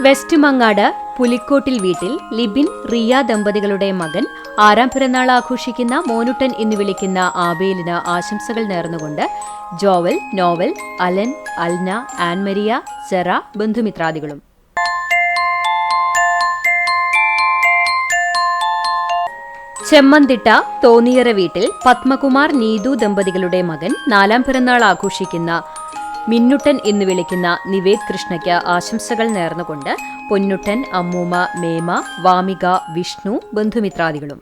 West Mangad Pulikkottil വീട്ടിൽ ലിബിൻ റിയ ദമ്പതികളുടെ മകൻ 6ാം പിറന്നാൾ ആഘോഷിക്കുന്ന മോനുട്ടൻ എന്ന് വിളിക്കുന്ന ആബേലിന് ആശംസകൾ നേർന്നുകൊണ്ട് ജോവൽ, നോവൽ, അലൻ, അൽന, ആൻമരിയ, സെറ, ബന്ധുമിത്രാദികളും. ചെമ്മന്തിട്ട തോന്നിയറ വീട്ടിൽ പത്മകുമാർ, നീതു ദമ്പതികളുടെ മകൻ 4ാം പിറന്നാൾ ആഘോഷിക്കുന്ന മിന്നുട്ടൻ എന്ന് വിളിക്കുന്ന നിവേദ് കൃഷ്ണയ്ക്ക് ആശംസകൾ നേർന്നുകൊണ്ട് പൊന്നുട്ടൻ, അമ്മൂമ്മ, മേമ, വാമിക, വിഷ്ണു, ബന്ധുമിത്രാദികളും.